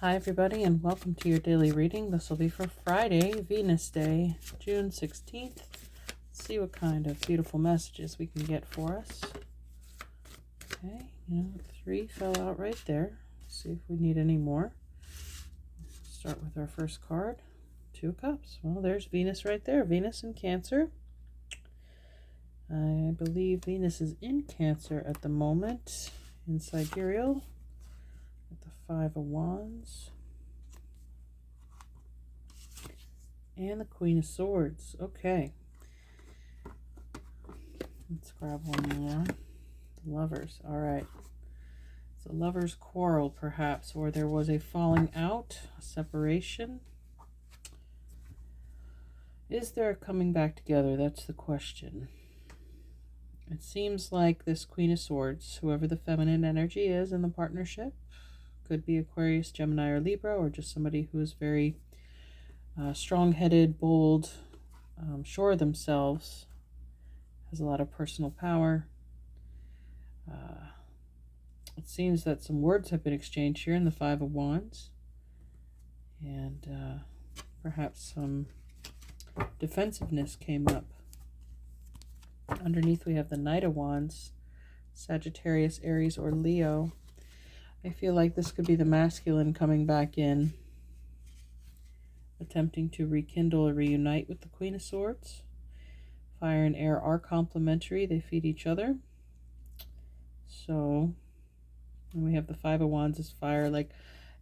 Hi everybody, and welcome to your daily reading. This will be for Friday, Venus Day, June 16th. Let's see what kind of beautiful messages we can get for us. Okay, 3 fell out right there. Let's see if we need any more. Start with our first card, 2 cups. Well, there's Venus right there, Venus in Cancer. I believe Venus is in Cancer at the moment, in sidereal. With the 5 of Wands. And the Queen of Swords. Okay. Let's grab one more. The Lovers. All right. So lovers quarrel, perhaps, or there was a falling out, a separation. Is there a coming back together? That's the question. It seems like this Queen of Swords, whoever the feminine energy is in the partnership, could be Aquarius, Gemini, or Libra, or just somebody who is very strong-headed, bold, sure of themselves, has a lot of personal power. It seems that some words have been exchanged here in the 5 of Wands, and perhaps some defensiveness came up. Underneath we have the Knight of Wands, Sagittarius, Aries, or Leo. I feel like this could be the masculine coming back in, attempting to rekindle or reunite with the Queen of Swords. Fire and air are complementary. They feed each other. So, and we have the 5 of Wands as fire.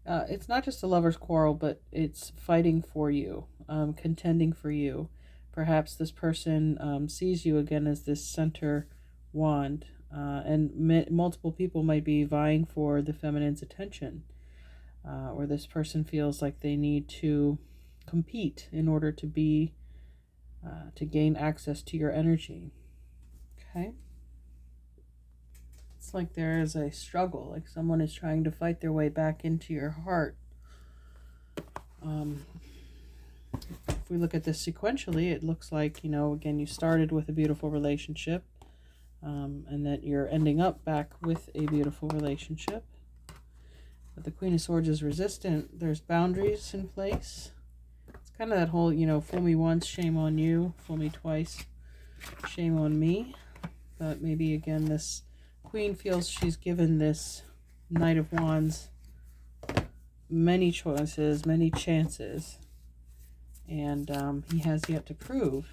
It's not just a lover's quarrel, but it's fighting for you, contending for you. Perhaps this person sees you again as this center wand. And multiple people might be vying for the feminine's attention, or this person feels like they need to compete in order to be to gain access to your energy. Okay, it's like there is a struggle, like someone is trying to fight their way back into your heart. If we look at this sequentially, it looks like, again, you started with a beautiful relationship. And that you're ending up back with a beautiful relationship. But the Queen of Swords is resistant. There's boundaries in place. It's kind of that whole, fool me once, shame on you. Fool me twice, shame on me. But maybe, again, this Queen feels she's given this Knight of Wands many choices, many chances. And he has yet to prove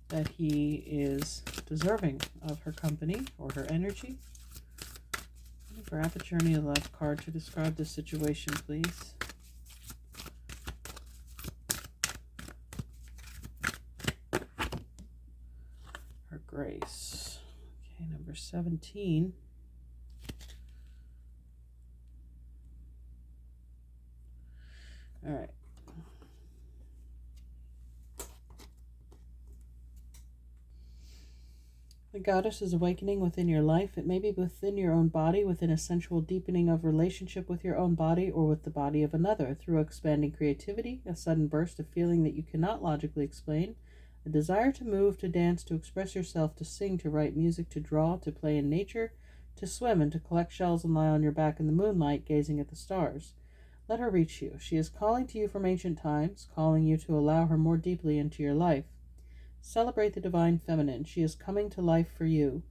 that he is deserving of her company or her energy. Grab a Journey of Love card to describe this situation, please. Her Grace. Okay, number 17. All right. The goddess is awakening within your life. It may be within your own body, within a sensual deepening of relationship with your own body or with the body of another, through expanding creativity, a sudden burst of feeling that you cannot logically explain, a desire to move, to dance, to express yourself, to sing, to write music, to draw, to play in nature, to swim, and to collect shells and lie on your back in the moonlight, gazing at the stars. Let her reach you. She is calling to you from ancient times, calling you to allow her more deeply into your life. Celebrate the divine feminine. She is coming to life for you.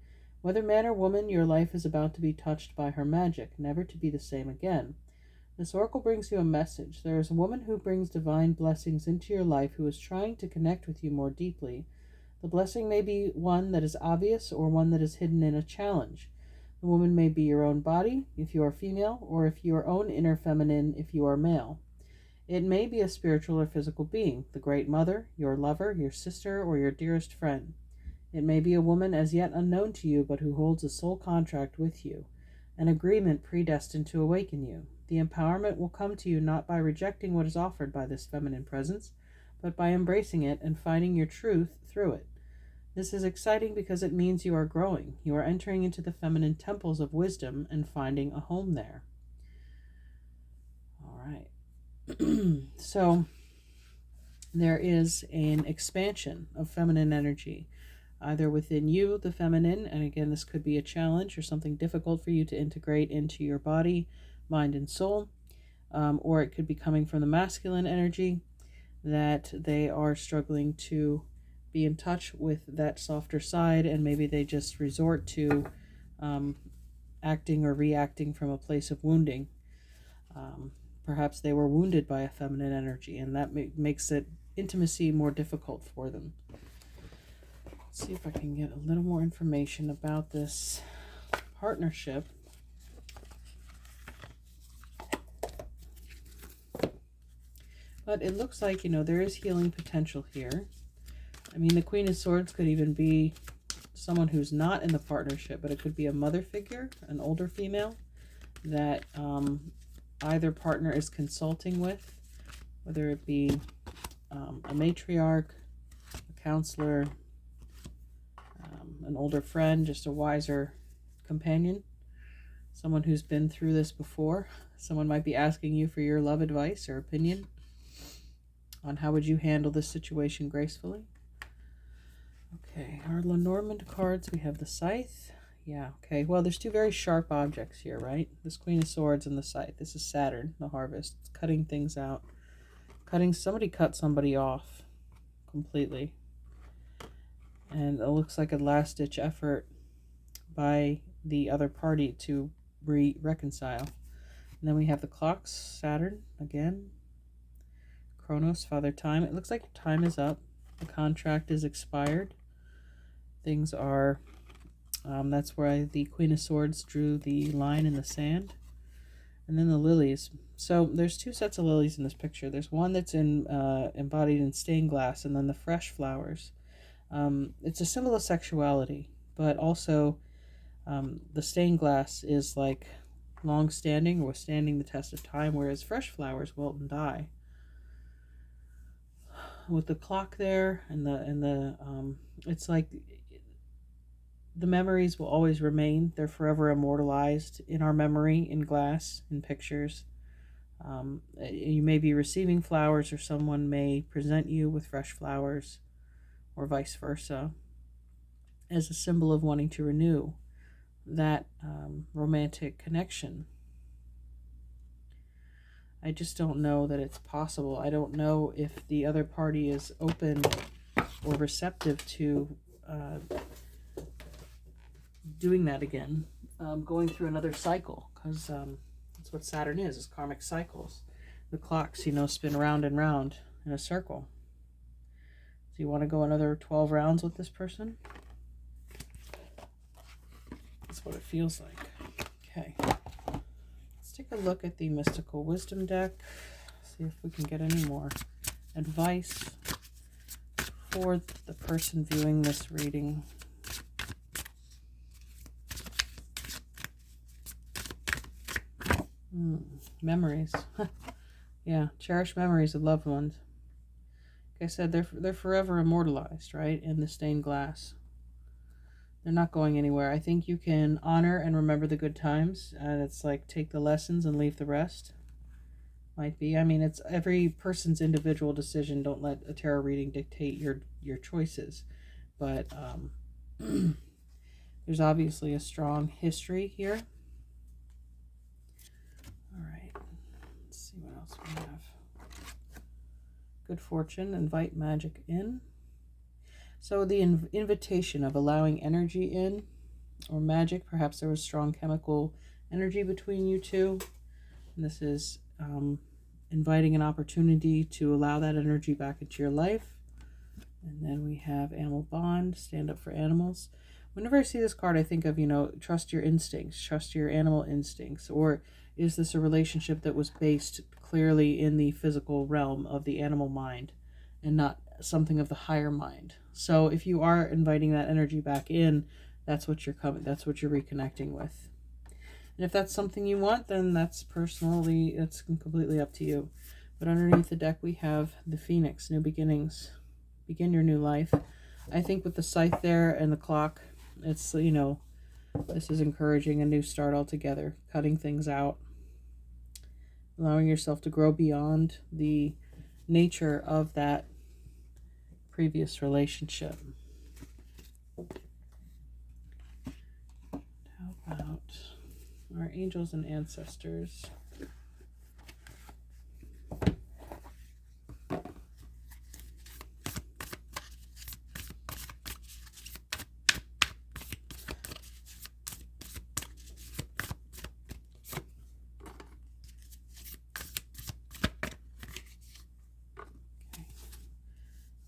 Whether man or woman, your life is about to be touched by her magic, never to be the same again. This oracle brings you a message. There is a woman who brings divine blessings into your life who is trying to connect with you more deeply. The blessing may be one that is obvious or one that is hidden in a challenge. The woman may be your own body, if you are female, or if your own inner feminine, if you are male. It may be a spiritual or physical being, the Great Mother, your lover, your sister, or your dearest friend. It may be a woman as yet unknown to you, but who holds a soul contract with you, an agreement predestined to awaken you. The empowerment will come to you not by rejecting what is offered by this feminine presence, but by embracing it and finding your truth through it. This is exciting because it means you are growing. You are entering into the feminine temples of wisdom and finding a home there. All right. So there is an expansion of feminine energy, either within you, the feminine, and again, this could be a challenge or something difficult for you to integrate into your body, mind, and soul. or it could be coming from the masculine energy, that they are struggling to be in touch with that softer side, and maybe they just resort to acting or reacting from a place of wounding. Perhaps they were wounded by a feminine energy, and that makes it intimacy more difficult for them. Let's see if I can get a little more information about this partnership. But it looks like, there is healing potential here. I mean, the Queen of Swords could even be someone who's not in the partnership, but it could be a mother figure, an older female, that either partner is consulting with, whether it be a matriarch, a counselor, an older friend, just a wiser companion, someone who's been through this before. Someone might be asking you for your love advice or opinion on how would you handle this situation gracefully. Okay, our Lenormand cards, we have the Scythe. Yeah, okay, well, there's two very sharp objects here, right? This Queen of Swords and the Scythe. This is Saturn, the harvest. It's cutting things out. Somebody cut somebody off completely. And it looks like a last-ditch effort by the other party to reconcile. And then we have the clocks, Saturn, again. Chronos, Father Time. It looks like time is up. The contract is expired. Things are... that's where the Queen of Swords drew the line in the sand. And then the lilies. So there's two sets of lilies in this picture. There's one that's embodied in stained glass, and then the fresh flowers. It's a symbol of sexuality, but also the stained glass is like long-standing or withstanding the test of time, whereas fresh flowers wilt and die. With the clock there and the it's like the memories will always remain. They're forever immortalized in our memory, in glass, in pictures. You may be receiving flowers, or someone may present you with fresh flowers, or vice versa, as a symbol of wanting to renew that romantic connection. I just don't know that it's possible. I don't know if the other party is open or receptive to doing that again, going through another cycle, because that's what Saturn is karmic cycles. The clocks, spin round and round in a circle. Do you want to go another 12 rounds with this person? That's what it feels like. Okay. Let's take a look at the Mystical Wisdom deck. See if we can get any more advice for the person viewing this reading. Memories. Yeah, cherish memories of loved ones. Like I said, they're forever immortalized, right, in the stained glass. They're not going anywhere. I think you can honor and remember the good times. It's like take the lessons and leave the rest. Might be. I mean, it's every person's individual decision. Don't let a tarot reading dictate your choices. But there's obviously a strong history here. All right. Let's see what else we have. Good fortune. Invite magic in. So the invitation of allowing energy in, or magic. Perhaps there was strong chemical energy between you two. And this is inviting an opportunity to allow that energy back into your life. And then we have animal bond, stand up for animals. Whenever I see this card, I think of, trust your instincts, trust your animal instincts. Or is this a relationship that was based clearly in the physical realm of the animal mind and not something of the higher mind? So if you are inviting that energy back in, that's what you're reconnecting with. And if that's something you want, then it's completely up to you. But underneath the deck, we have the Phoenix, new beginnings. Begin your new life. I think with the Scythe there and the clock, it's, this is encouraging a new start altogether, cutting things out, allowing yourself to grow beyond the nature of that previous relationship. How about our angels and ancestors?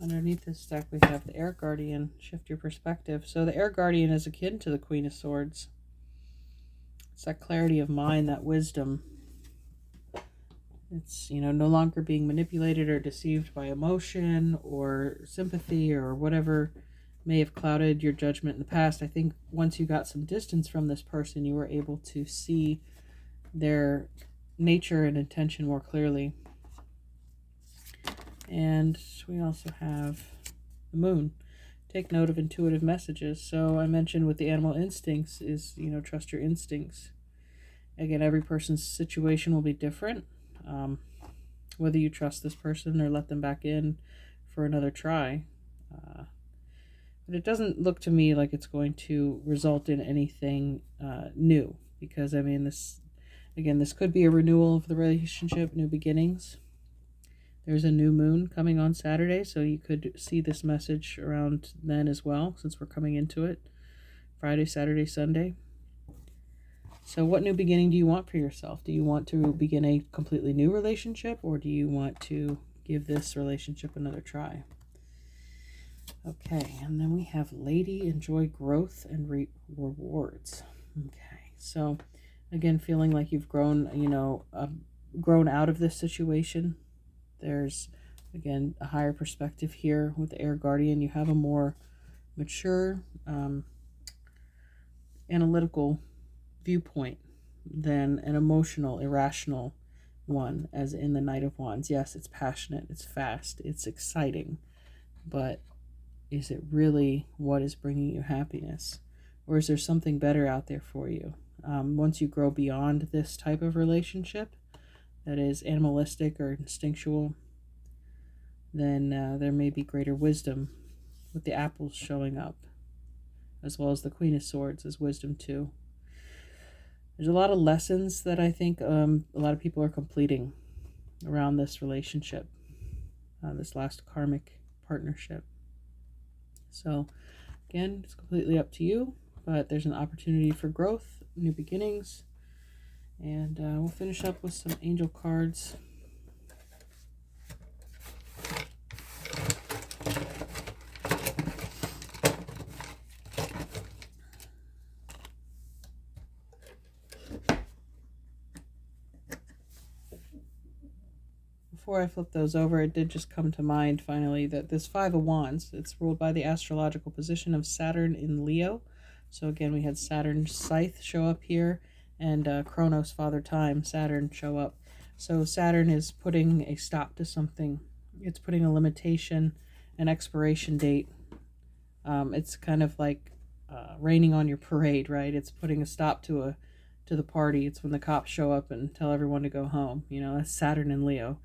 Underneath this deck, we have the Air Guardian. Shift your perspective. So the Air Guardian is akin to the Queen of Swords. It's that clarity of mind, that wisdom. It's, no longer being manipulated or deceived by emotion or sympathy or whatever may have clouded your judgment in the past. I think once you got some distance from this person, you were able to see their nature and intention more clearly. And we also have the Moon. Take note of intuitive messages. So I mentioned with the animal instincts is, trust your instincts. Again, every person's situation will be different. Whether you trust this person or let them back in for another try. But it doesn't look to me like it's going to result in anything new. Because, this could be a renewal of the relationship, new beginnings. There's a new moon coming on Saturday, so you could see this message around then as well, since we're coming into it. Friday, Saturday, Sunday. So what new beginning do you want for yourself? Do you want to begin a completely new relationship, or do you want to give this relationship another try? Okay, and then we have Lady, enjoy growth and rewards. Okay, so again, feeling like you've grown, grown out of this situation. There's, again, a higher perspective here with the Air Guardian. You have a more mature, analytical viewpoint than an emotional, irrational one, as in the Knight of Wands. Yes, it's passionate, it's fast, it's exciting, but is it really what is bringing you happiness? Or is there something better out there for you? Once you grow beyond this type of relationship, that is animalistic or instinctual, then there may be greater wisdom, with the apples showing up, as well as the Queen of Swords as wisdom too. There's a lot of lessons that I think a lot of people are completing around this relationship, this last karmic partnership. So again, it's completely up to you, but there's an opportunity for growth, new beginnings. And we'll finish up with some angel cards. Before I flip those over, it did just come to mind finally that this Five of Wands, it's ruled by the astrological position of Saturn in Leo. So again, we had Saturn's scythe show up here, and Kronos, Father Time, Saturn show up. So Saturn is putting a stop to something. It's putting a limitation, an expiration date. It's kind of like raining on your parade, right? It's putting a stop to the party. It's when the cops show up and tell everyone to go home. That's Saturn in Leo.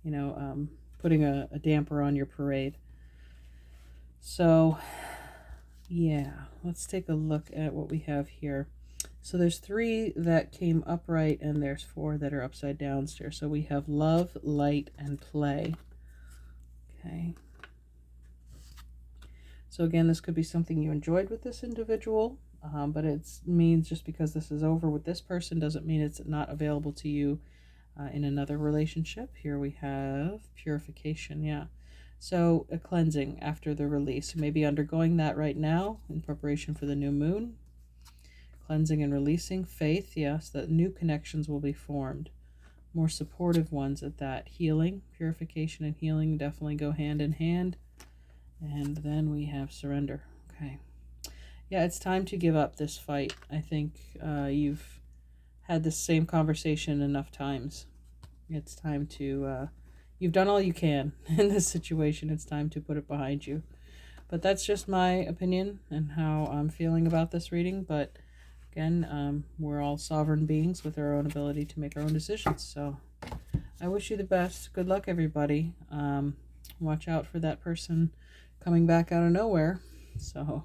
Putting a damper on your parade. So, yeah, let's take a look at what we have here. So there's 3 that came upright, and there's 4 that are upside down here. So we have love, light, and play. Okay. So again, this could be something you enjoyed with this individual, but it means just because this is over with this person doesn't mean it's not available to you in another relationship. Here we have purification, yeah. So a cleansing after the release. You may be undergoing that right now in preparation for the new moon. Cleansing and releasing. Faith, yes, that new connections will be formed. More supportive ones at that. Healing, purification and healing definitely go hand in hand. And then we have surrender. Okay. Yeah, it's time to give up this fight. I think you've had this same conversation enough times. It's time to, you've done all you can in this situation. It's time to put it behind you. But that's just my opinion and how I'm feeling about this reading. But again, we're all sovereign beings with our own ability to make our own decisions. So I wish you the best. Good luck, everybody. Watch out for that person coming back out of nowhere. So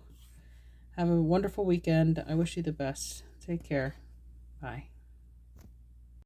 have a wonderful weekend. I wish you the best. Take care. Bye.